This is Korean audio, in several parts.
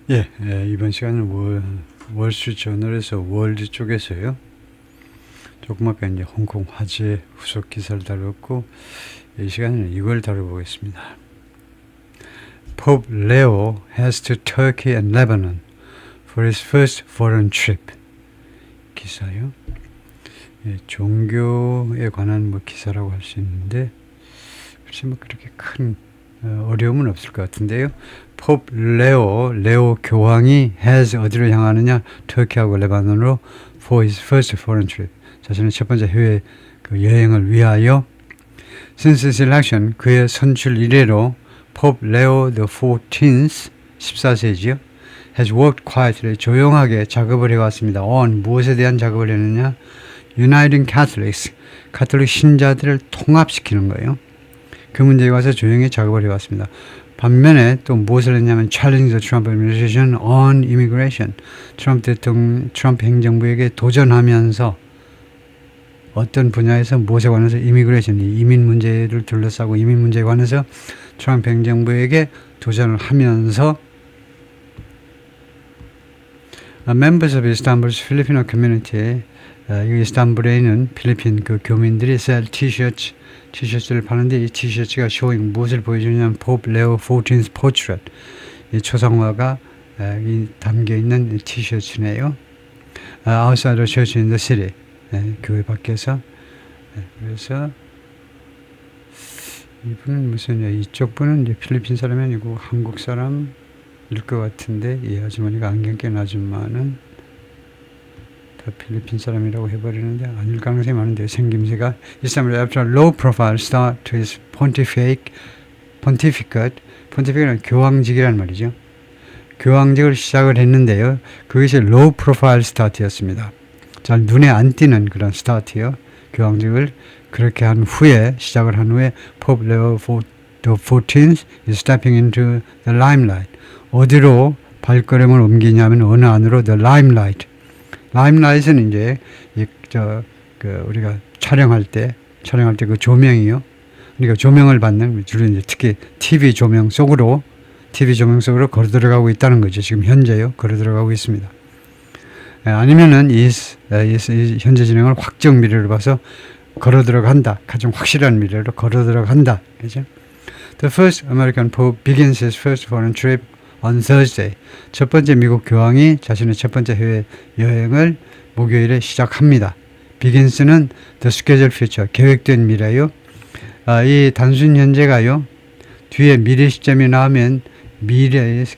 이번 시간은 월스트리트저널에서 월드 쪽에서요. 조금 아까 이제 홍콩 화재 후속 기사를 다뤘고, 이 시간에는 이걸 다뤄보겠습니다. Pope Leo has to Turkey and Lebanon for his first foreign trip. 기사요. 종교에 관한 기사라고 할 수 있는데, 글쎄 그렇게 큰 어려움은 없을 것 같은데요. 포프 레오 교황이 has 어디로 향하느냐? 터키하고 레바논으로 for his first foreign trip. 자신의 첫 번째 해외 여행을 위하여. Since his election, 그의 선출 이래로 포프 레오 the 14th 14세지요. has worked quietly, 조용하게 작업을 해왔습니다. on 무엇에 대한 작업을 했느냐? Uniting Catholics, 가톨릭 신자들을 통합시키는 거예요. 그 문제에 관해서 조용히 작업을 해왔습니다. 반면에 또 무엇을 했냐면 challenge the Trump administration on immigration. 트럼프 행정부에게 도전하면서 어떤 분야에서 무엇에 관해서 immigration, 이민 문제를 둘러싸고 이민 문제에 관해서 트럼프 행정부에게 도전을 하면서 members of Istanbul's Filipino community, 이스탄불에 있는 필리핀 교민들이 sell 티셔츠를 파는데 이 티셔츠가 showing 무엇을 보여주냐면 Pope Leo XIV's portrait, 이 초상화가 담겨있는 티셔츠네요. outside the church in the city, 교회 밖에서. 그래서 이분은 무슨, 이쪽 분은 이제 필리핀 사람이 아니고 한국 사람일 것 같은데, 이 아주머니가 안경 낀 아줌마는 다 필리핀 사람이라고 해버리는데 아닐 가능성이 많은데, 생김새가. Istanbul after a low profile start to his pontificate는 교황직이란 말이죠. 교황직을 시작을 했는데요. 그것이 low profile start였습니다. 잘 눈에 안 띄는 그런 스타트요. 교황직을 그렇게 한 후에, 시작을 한 후에 Pope Leo XIV is stepping into the limelight. 어디로 발걸음을 옮기냐면 어느 안으로 the limelight. 라임라이트는 이제 우리가 촬영할 때 그 조명이요. 그러니까 조명을 받는, 주로 이제 특히 TV 조명 속으로 걸어 들어가고 있다는 거죠. 지금 현재요. 걸어 들어가고 있습니다. 아니면은 이 현재 진행을 확정 미래로 봐서 걸어 들어간다. 가장 확실한 미래로 걸어 들어간다. 그죠? The first American Pope begins his first foreign trip on Thursday. 첫 번째 미국 교황이 자신의 첫 번째 해외 여행을 목요일에 시작합니다. begins는 the scheduled future, 계획된 미래요. 이 단순 현재가요, 뒤에 미래 시점이 나오면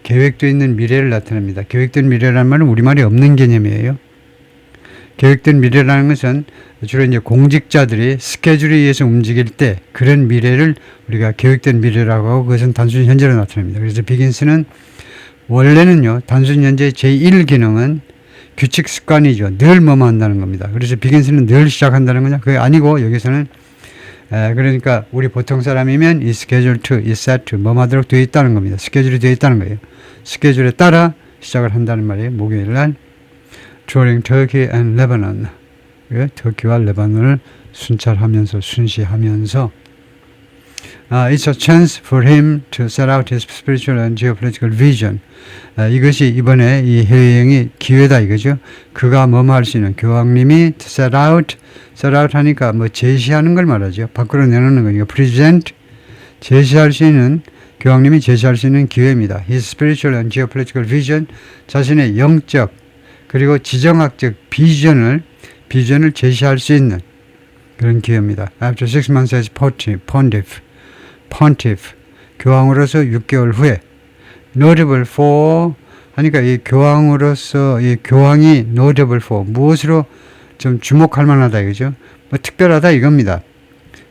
계획되어 있는 미래를 나타냅니다. 계획된 미래라는 말은 우리말이 없는 개념이에요. 계획된 미래라는 것은 주로 이제 공직자들이 스케줄에 의해서 움직일 때 그런 미래를 우리가 계획된 미래라고 하고, 그것은 단순 현재로 나타냅니다. 그래서 begins는 원래는요, 단순 현재의 제1기능은 규칙 습관이죠. 늘 뭐뭐 한다는 겁니다. 그래서 begins는 늘 시작한다는 거냐? 그게 아니고, 여기서는 그러니까 우리 보통 사람이면 is scheduled to, is set to 뭐뭐 하도록 되어 있다는 겁니다. 스케줄이 되어 있다는 거예요. 스케줄에 따라 시작을 한다는 말이에요. 목요일 날 touring Turkey and Lebanon, 터키와 레바논을 순시하면서 it's a chance for him to set out his spiritual and geopolitical vision. 이것이 이번에 이 해외여행이 기회다 이거죠. 그가 뭐뭐 할 수 있는, 교황님이 set out 하니까 제시하는 걸 말하죠. 밖으로 내놓는 거니까 present, 교황님이 제시할 수 있는 기회입니다. His spiritual and geopolitical vision, 자신의 영적 그리고 지정학적 비전을 제시할 수 있는 그런 기회입니다. After 6 months as pontiff, 교황으로서 6개월 후에, notable for 하니까 이 교황으로서 이 교황이 notable for 무엇으로 좀 주목할 만하다 이거죠. 특별하다 이겁니다.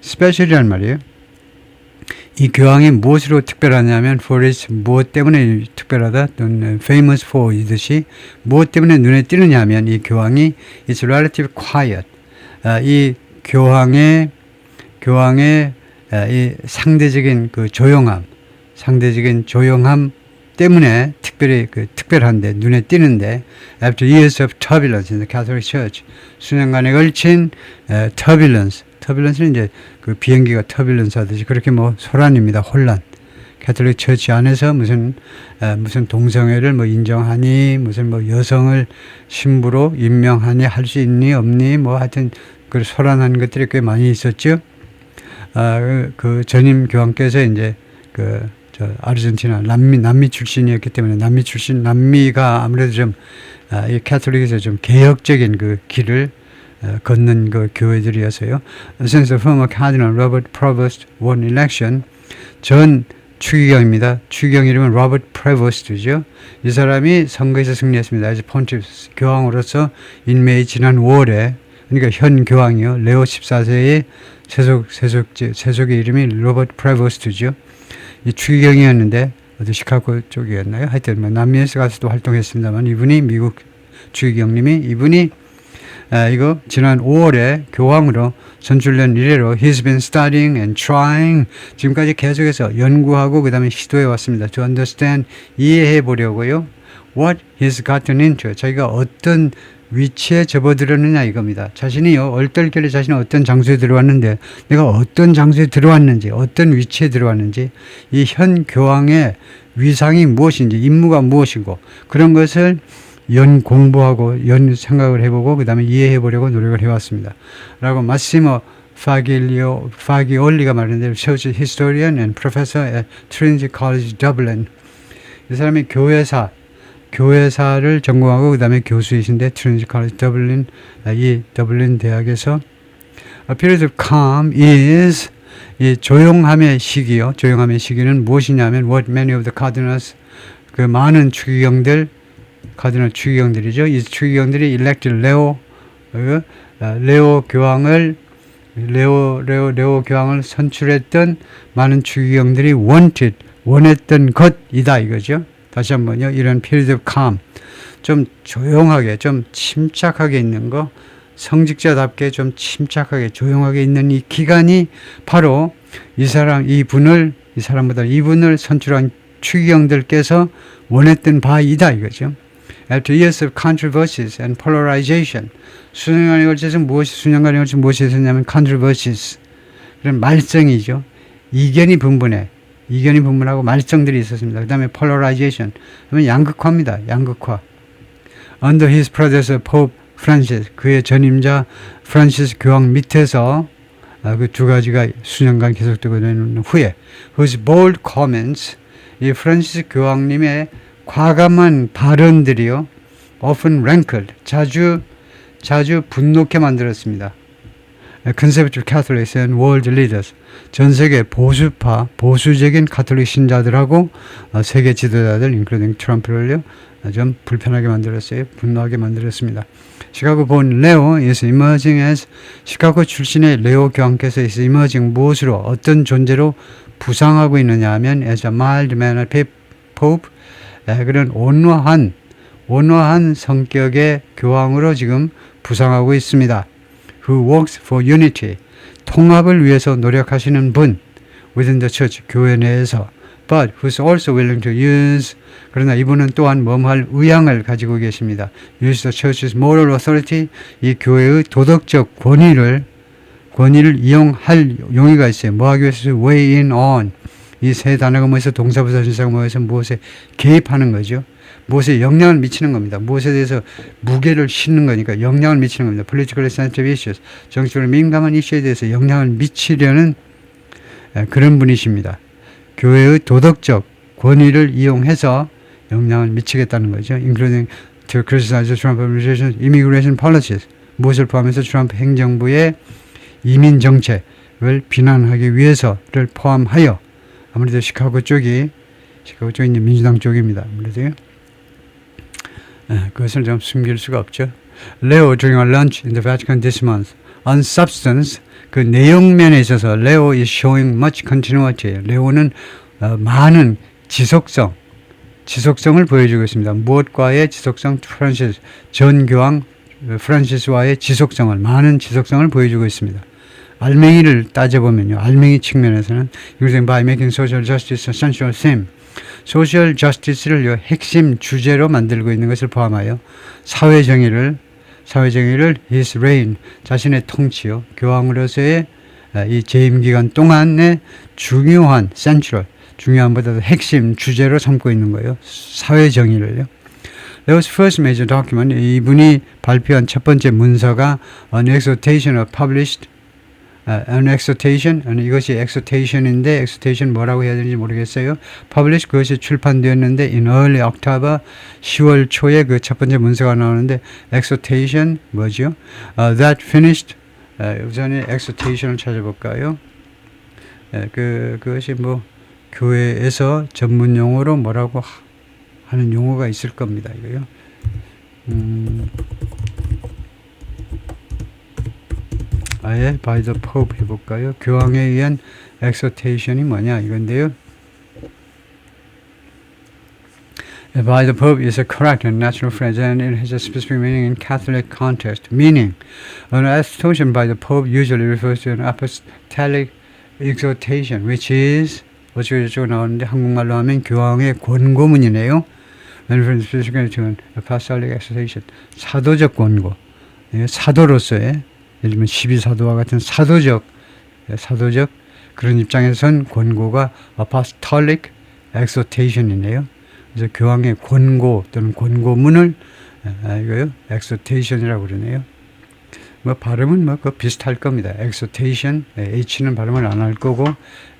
special이란 말이에요. 이 교황이 무엇으로 특별하냐면 for his 무엇 때문에 특별하다 또는 famous for 이듯이 무엇 때문에 눈에 띄느냐 하면 이 교황이 is relative quiet. 이 교황의 이 상대적인 조용함 때문에 특별한데 눈에 띄는데, after years of turbulence in the Catholic Church, 수년간에 걸친 turbulence는 이제 비행기가 터뷸런스 하듯이 그렇게 소란입니다. 혼란. 캐톨릭 처치 안에서 무슨 동성애를 뭐 인정하니, 무슨 뭐 여성을 신부로 임명하니, 할 수 있니 없니, 뭐 하여튼 그 소란한 것들이 꽤 많이 있었죠. 그 전임 교황께서 이제 아르헨티나 남미 출신이었기 때문에 남미가 아무래도 좀 이 캐톨릭에서 좀 개혁적인 그 길을 걷는 그 교회들이어서요. Since the former Cardinal Robert Prevost won election, 전 추기경입니다. 추기경 이름은 로버트 프레보스트죠. 이 사람이 선거에서 승리했습니다. as Pontiff 교황으로서 인매의 지난 5월에, 그러니까 현 교황이요, 레오 14세의 세속의 이름이 로버트 프레보스트죠. 이 추기경이었는데 어디 시카고 쪽이었나요? 하여튼 뭐 남미에서 가서도 활동했습니다만, 이분이 미국 추기경님이 이분이 이거 지난 5월에 교황으로 선출된 이래로 he's been studying and trying, 지금까지 계속해서 연구하고 그 다음에 시도해 왔습니다. to understand, 이해해 보려고요. what he's gotten into, 자기가 어떤 위치에 접어들었느냐 이겁니다. 자신이요, 얼떨결에 자신은 어떤 장소에 들어왔는데 내가 어떤 장소에 들어왔는지, 어떤 위치에 들어왔는지, 이 현 교황의 위상이 무엇인지, 임무가 무엇이고, 그런 것을 공부하고 생각을 해보고 그 다음에 이해해보려고 노력을 해왔습니다. 라고 마시모 파기올리가 말했는데, Church Historian and Professor at Trinity College Dublin. 이 사람이 교회사를 전공하고 그 다음에 교수이신데, Trinity College Dublin, 이 더블린 대학에서 A period of calm is, 이 조용함의 시기요. 조용함의 시기는 무엇이냐면 what many of the cardinals, 그 많은 카디널 추기경들이죠. 이 추기경들이 elected 레오 교황을 선출했던 많은 추기경들이 원했던 것이다 이거죠. 다시 한번요. 이런 period of calm, 좀 조용하게, 좀 침착하게 있는 거, 성직자답게 좀 침착하게 조용하게 있는 이 기간이 바로 이분을 선출한 추기경들께서 원했던 바이다 이거죠. After years of controversies and polarization, 수년간에 걸쳐서 무엇이 있었냐면 controversies, 그런 말썽이죠. 이견이 분분하고 말썽들이 있었습니다. 그 다음에 polarization, 그러면 양극화입니다. 양극화. Under his predecessor Pope Francis, 그의 전임자 프란시스 교황 밑에서 그 두 가지가 수년간 계속되고 있는 후에, whose bold comments, 이 프란시스 교황님의 과감한 발언들이요, often rankled, 자주 분노케 만들었습니다. Conservative Catholics and world leaders, 전 세계 보수적인 가톨릭 신자들하고 세계 지도자들, including 트럼프를요, 좀 불편하게 만들었어요. 분노하게 만들었습니다. 시카고 본 레오 is emerging as, 시카고 출신의 레오 교황께서 is emerging, 무엇으로, 어떤 존재로 부상하고 있느냐 하면 as a mild-mannered pope, 그런 온화한 성격의 교황으로 지금 부상하고 있습니다. Who works for unity, 통합을 위해서 노력하시는 분, within the church, 교회 내에서, but who's also willing to use, 그러나 이분은 또한 뭐뭐할 의향을 가지고 계십니다. use the church's moral authority, 이 교회의 도덕적 권위를 이용할 용의가 있어요. 뭐 하기 위해서 weigh in on, 이 세 단어가 뭐해서 동사부사 전사가 뭐해서 무엇에 개입하는 거죠. 무엇에 영향을 미치는 겁니다. 무엇에 대해서 무게를 싣는 거니까 영향을 미치는 겁니다. Politically sensitive issues, 정치적으로 민감한 이슈에 대해서 영향을 미치려는 그런 분이십니다. 교회의 도덕적 권위를 이용해서 영향을 미치겠다는 거죠. Including to criticize the Trump administration's immigration policies, 무엇을 포함해서 트럼프 행정부의 이민 정책을 비난하기 위해서를 포함하여, 아무래도 시카고 쪽이 이제 민주당 쪽입니다. 아무래도요. 그것을 좀 숨길 수가 없죠. Leo during our lunch in the Vatican this month, on substance, 그 내용면에 있어서 Leo is showing much continuity. 레오는 많은 지속성을 보여주고 있습니다. 무엇과의 지속성? 프란시스, 전 교황 프란시스와의 많은 지속성을 보여주고 있습니다. 알맹이를 따져보면요, 알맹이 측면에서는 using by making social justice a central theme, 소셜 저스티스를 핵심 주제로 만들고 있는 것을 포함하여 사회정의를 his reign, 자신의 통치요, 교황으로서의 이 재임 기간 동안의 중요한 central, 중요한보다도 핵심 주제로 삼고 있는 거예요. 사회 정의를요. Those first major document, 이분이 발표한 첫 번째 문서가 An Exhortation of Published, An Exhortation, 이것이 exhortation인데 exhortation 뭐라고 해야 되는지 모르겠어요. Published, 그것이 출판되었는데 in early October, 10월 초에 그 첫 번째 문서가 나오는데 exhortation 뭐죠? That finished, 우선에 exhortation을 찾아볼까요? 그것이 뭐 교회에서 전문 용어로 뭐라고 하는 용어가 있을 겁니다. 이거요. 아예 by the Pope 해볼까요? 교황에 의한 exhortation이 뭐냐 이건데요. By the Pope is a correct and natural phrase, and it has a specific meaning in Catholic context. Meaning, an exhortation by the Pope usually refers to an apostolic exhortation, which is 어쩌고저쩌고 나오는데 한국말로 하면 교황의 권고문이네요. And specifically to an apostolic exhortation, 사도적 권고, 사도로서의 예를 들면 12사도와 같은 사도적 그런 입장에선 권고가 apostolic exhortation이네요. 그래서 교황의 권고 또는 권고문을 이거요 exhortation이라고 그러네요. 뭐 발음은 뭐 비슷할 겁니다. exhortation, H는 발음을 안 할 거고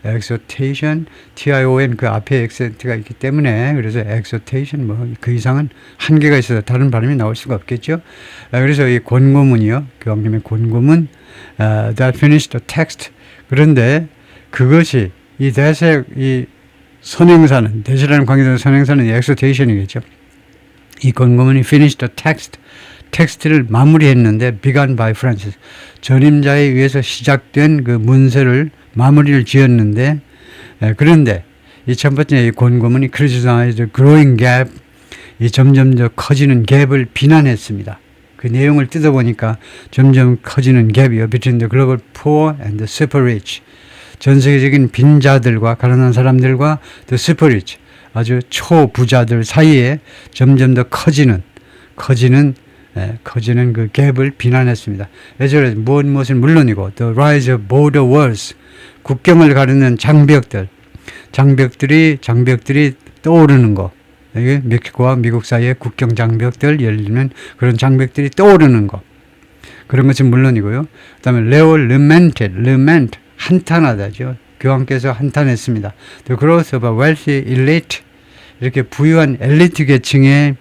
exhortation, T-I-O-N 그 앞에 액센트가 있기 때문에 그래서 exhortation 뭐 그 이상은 한계가 있어서 다른 발음이 나올 수가 없겠죠. 그래서 이 권고문이요, 교황님의 권고문, that finished the text. 그런데 그것이 이 선행사는 대세라는 관계된 선행사는 exhortation이겠죠. 이 권고문이 finished the text. 텍스트를 마무리했는데 begun by Francis. 전임자에 의해서 시작된 그 문서를 마무리를 지었는데 그런데 이 첫 번째 이 권고문이 criticize the growing gap, 이 점점 더 커지는 갭을 비난했습니다. 그 내용을 뜯어보니까 점점 커지는 갭이요. between the global poor and the super rich. 전 세계적인 빈자들과 가난한 사람들과 the super rich, 아주 초부자들 사이에 점점 더 커지는 그 갭을 비난했습니다. 예전에 무엇은 물론이고 the rise of border walls, 국경을 가르는 장벽들이 떠오르는 거. 이게 멕시코와 미국 사이의 국경 장벽들, 예를 들면 그런 장벽들이 떠오르는 거. 그런 것은 물론이고요. 그 다음에 Leo lament, 한탄하다죠. 교황께서 한탄했습니다. The growth of a wealthy elite, 이렇게 부유한 엘리트 계층의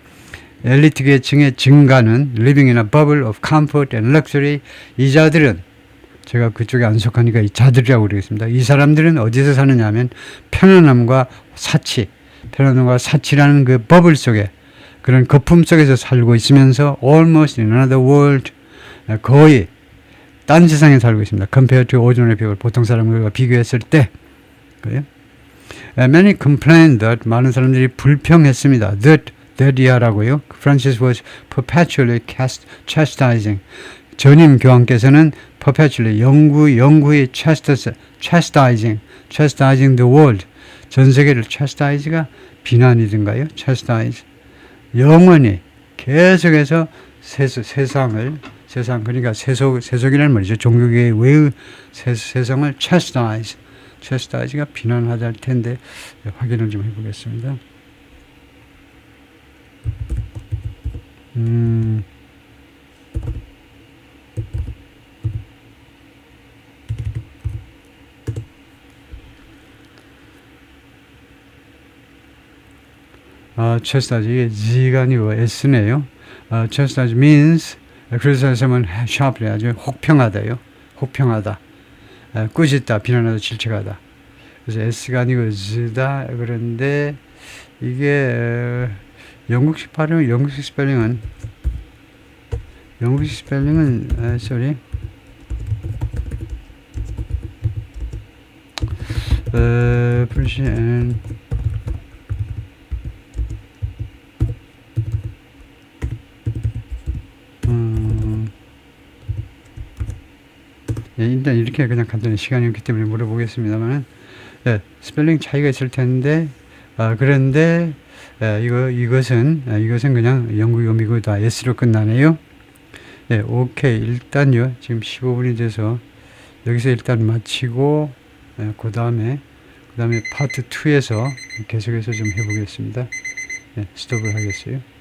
증가는 living in a bubble of comfort and luxury. 이 자들은, 제가 그쪽에 안 속하니까 이 자들이라고 그러겠습니다. 이 사람들은 어디서 사느냐 하면 편안함과 사치라는 그 버블 속에, 그런 거품 속에서 살고 있으면서 almost in another world, 거의 딴 세상에 살고 있습니다. compared to ordinary people, 보통 사람들과 비교했을 때. 그래요? Many complained that, 많은 사람들이 불평했습니다. that이라고요. Francis was perpetually chastising. 전임 교황께서는 perpetually 영구히 chastising the world. 전 세계를 chastise가 비난이든가요? chastise. 영원히 계속해서 세상 그러니까 세속이라는 말이죠. 종교계의 외의 세상을 chastise가 비난하다 할 텐데 확인을 좀 해보겠습니다. chastise, 이게 G가 아니고 S네요. chastise means, 그래서 하면 sharply, 아주 혹평하다요. 혹평하다. 꾸짖다, 비난하다, 질책하다. 그래서 S가 아니고 Z다. 그런데 이게 영국식 스펠링은 sorry. Persian. 일단 이렇게 그냥 간단히 시간이 없기 때문에 물어보겠습니다만, 스펠링 차이가 있을 텐데, 그런데 이것은 그냥 영국이고 미국이 다 S로 끝나네요. 오케이. 일단요, 지금 15분이 돼서 여기서 일단 마치고, 그 다음에 그 다음에 파트 2에서 계속해서 좀 해보겠습니다. 네, 스톱을 하겠어요.